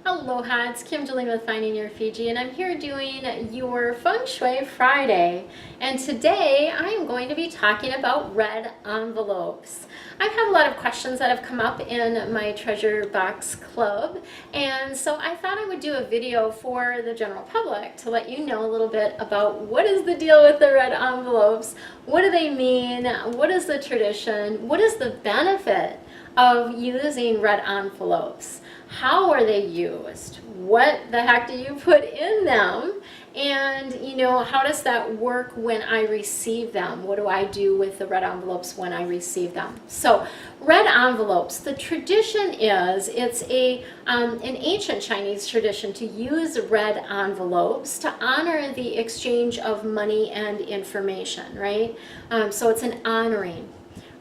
Aloha, it's Kim Jolene with Finding Your Fiji, and I'm here doing your Feng Shui Friday. And today I am going to be talking about red envelopes. I've had a lot of questions that have come up in my Treasure Box Club, and so I thought I would do a video for the general public to let you know a little bit about what is the deal with the red envelopes, what do they mean, what is the tradition, what is the benefit of using red envelopes. How are they used? What the heck do you put in them? And, how does that work when I receive them? What do I do with the red envelopes when I receive them? So, red envelopes, the tradition is, it's an ancient Chinese tradition to use red envelopes to honor the exchange of money and information, right? So it's an honoring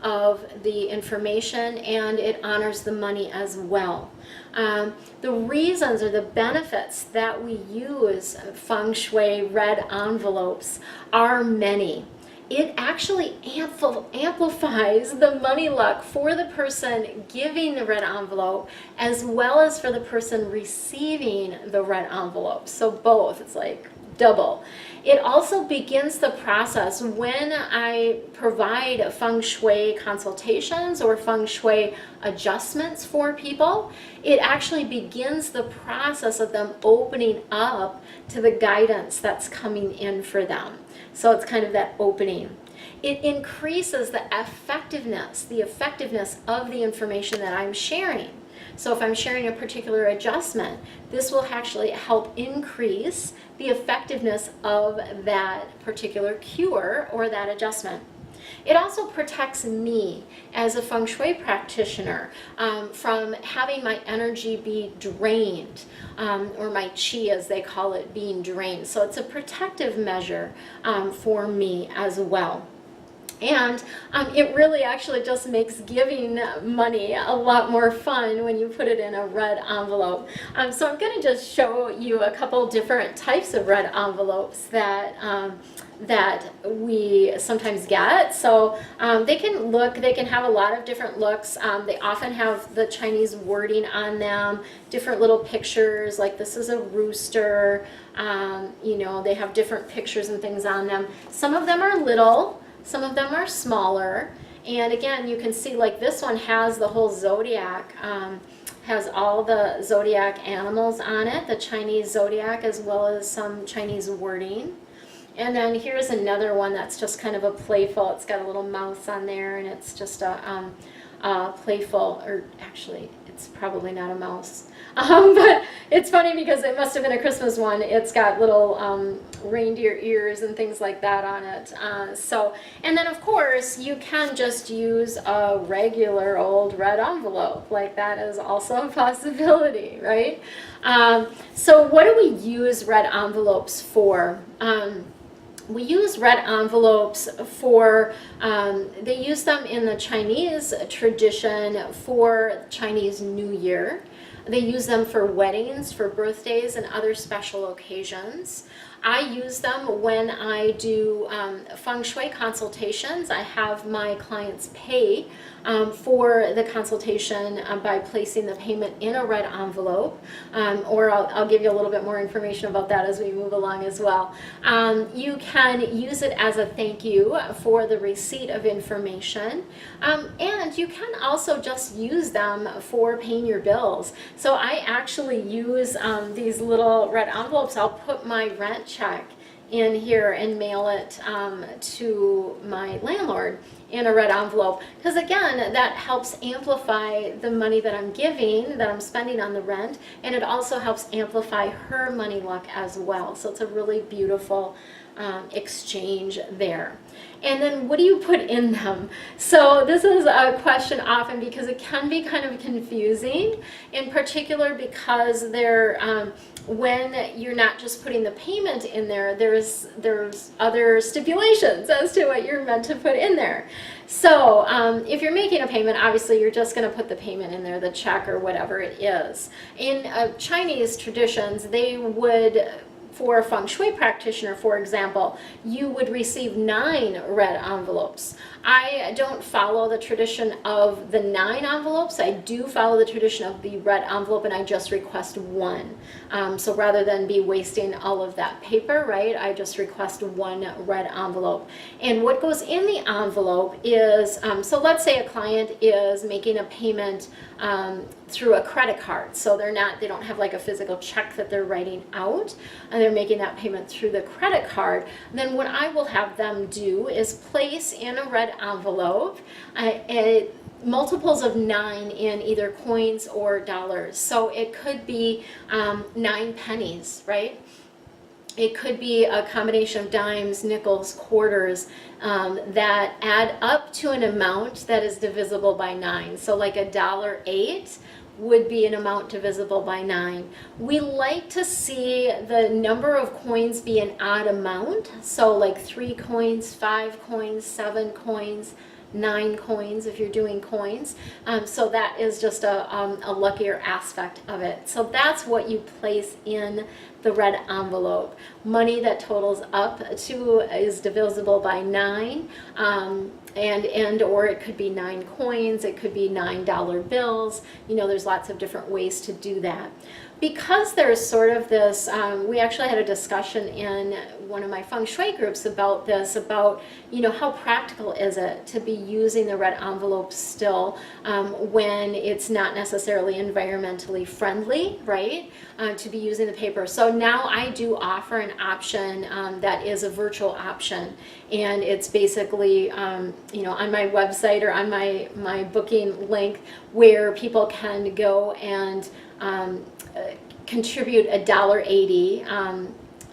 of the information, and it honors the money as well. The reasons or the benefits that we use Feng Shui red envelopes are many. It actually amplifies the money luck for the person giving the red envelope as well as for the person receiving the red envelope. So both, it's like double. It also begins the process when I provide Feng Shui consultations or Feng Shui adjustments for people. It actually begins the process of them opening up to the guidance that's coming in for them. So it's kind of that opening. It increases the effectiveness of the information that I'm sharing. So if I'm sharing a particular adjustment, this will actually help increase the effectiveness of that particular cure or that adjustment. It also protects me as a Feng Shui practitioner from having my energy be drained, or my chi, as they call it, being drained. So it's a protective measure for me as well. And it really actually just makes giving money a lot more fun when you put it in a red envelope. So I'm going to just show you a couple different types of red envelopes that we sometimes get. So they can have a lot of different looks. They often have the Chinese wording on them, different little pictures, like this is a rooster. They have different pictures and things on them. Some of them are little. Some of them are smaller, and again, you can see like this one has the whole zodiac, has all the zodiac animals on it, the Chinese zodiac, as well as some Chinese wording. And then here's another one that's just kind of a playful, it's got a little mouse on there, and it's just a playful, or actually it's probably not a mouse, but it's funny because it must have been a Christmas one. It's got little reindeer ears and things like that on it. And then of course you can just use a regular old red envelope. Like that is also a possibility, right? So what do we use red envelopes for? We use red envelopes for, they use them in the Chinese tradition for Chinese New Year. They use them for weddings, for birthdays, and other special occasions. I use them when I do Feng Shui consultations. I have my clients pay for the consultation by placing the payment in a red envelope, or I'll give you a little bit more information about that as we move along as well. You can use it as a thank you for the receipt of information, and you can also just use them for paying your bills. So I actually use these little red envelopes. I'll put my rent check in here and mail it to my landlord in a red envelope, because again, that helps amplify the money that I'm giving, that I'm spending on the rent, and it also helps amplify her money luck as well. So it's a really beautiful exchange there. And then what do you put in them? So this is a question often because it can be kind of confusing, in particular because they're when you're not just putting the payment in there, there's other stipulations as to what you're meant to put in there. So if you're making a payment, obviously you're just going to put the payment in there, the check or whatever it is. In Chinese traditions, they would for a Feng Shui practitioner, for example, you would receive 9 red envelopes. I don't follow the tradition of the 9 envelopes. I do follow the tradition of the red envelope, and I just request 1. So rather than be wasting all of that paper, right, I just request 1 red envelope. And what goes in the envelope is, so let's say a client is making a payment through a credit card. So they don't have like a physical check that they're writing out, and they're making that payment through the credit card. And then what I will have them do is place in a red envelope multiples of 9 in either coins or dollars. So it could be 9 pennies, right? It could be a combination of dimes, nickels, quarters that add up to an amount that is divisible by 9. So like $1.08 would be an amount divisible by 9. We like to see the number of coins be an odd amount. So like 3 coins, 5 coins, 7 coins, 9 coins if you're doing coins. So that is just a luckier aspect of it. So that's what you place in the red envelope. Money that totals up to is divisible by 9, and or it could be 9 coins, it could be $9 bills. You know, there's lots of different ways to do that. Because there's sort of this, we actually had a discussion in one of my Feng Shui groups about this, about, you know, how practical is it to be using the red envelope still when it's not necessarily environmentally friendly, right, to be using the paper. So now I do offer an option that is a virtual option, and it's basically, you know, on my website or on my booking link where people can go and contribute $1.80.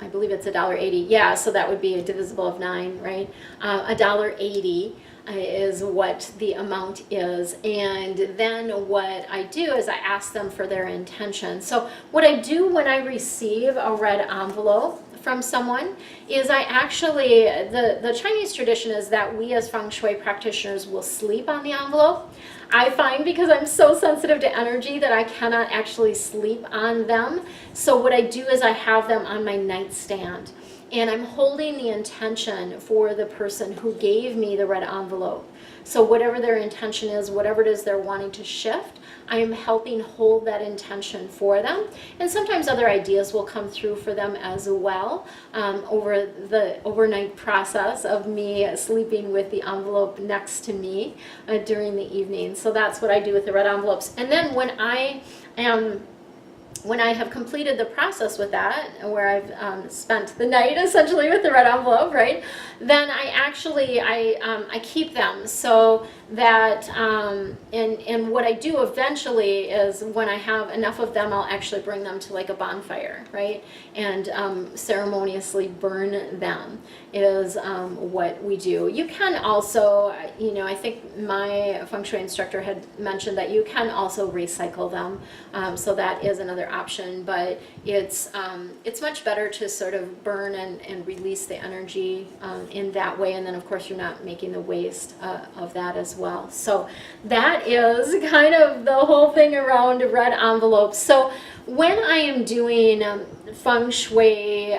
I believe it's $1.80. Yeah, so that would be a divisible of 9, right? $1.80 is what the amount is, and then what I do is I ask them for their intention. So what I do when I receive a red envelope from someone is I actually, the Chinese tradition is that we as Feng Shui practitioners will sleep on the envelope. I find because I'm so sensitive to energy that I cannot actually sleep on them. So what I do is I have them on my nightstand, and I'm holding the intention for the person who gave me the red envelope. So whatever their intention is, whatever it is they're wanting to shift, I am helping hold that intention for them. And sometimes other ideas will come through for them as well over the overnight process of me sleeping with the envelope next to me during the evening. So that's what I do with the red envelopes. And then when I have completed the process with that, where I've spent the night essentially with the red envelope, right, then I actually, I keep them so that, and what I do eventually is when I have enough of them, I'll actually bring them to like a bonfire, right, and ceremoniously burn them is what we do. You can also, you know, I think my Feng Shui instructor had mentioned that you can also recycle them, so that is another option, but it's much better to sort of burn and release the energy in that way, and then of course you're not making the waste of that as well. So that is kind of the whole thing around red envelopes. So when I am doing Feng Shui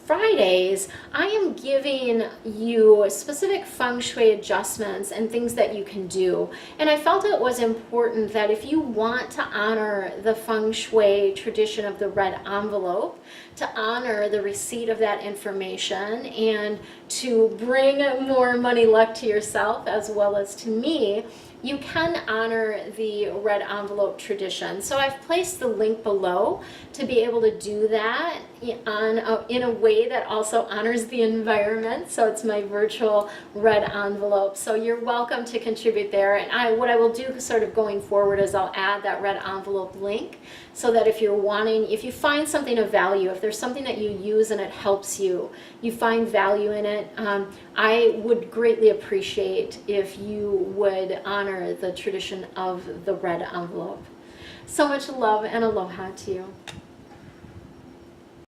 Fridays, I am giving you specific Feng Shui adjustments and things that you can do. And I felt it was important that if you want to honor the Feng Shui tradition of the red envelope, to honor the receipt of that information and to bring more money luck to yourself as well as to me, you can honor the red envelope tradition. So I've placed the link below to be able to do that in a way that also honors the environment. So it's my virtual red envelope. So you're welcome to contribute there. And what I will do sort of going forward is I'll add that red envelope link so that if you find something of value, if there's something that you use and it helps you, you find value in it, I would greatly appreciate if you would honor the tradition of the red envelope. So much love and aloha to you.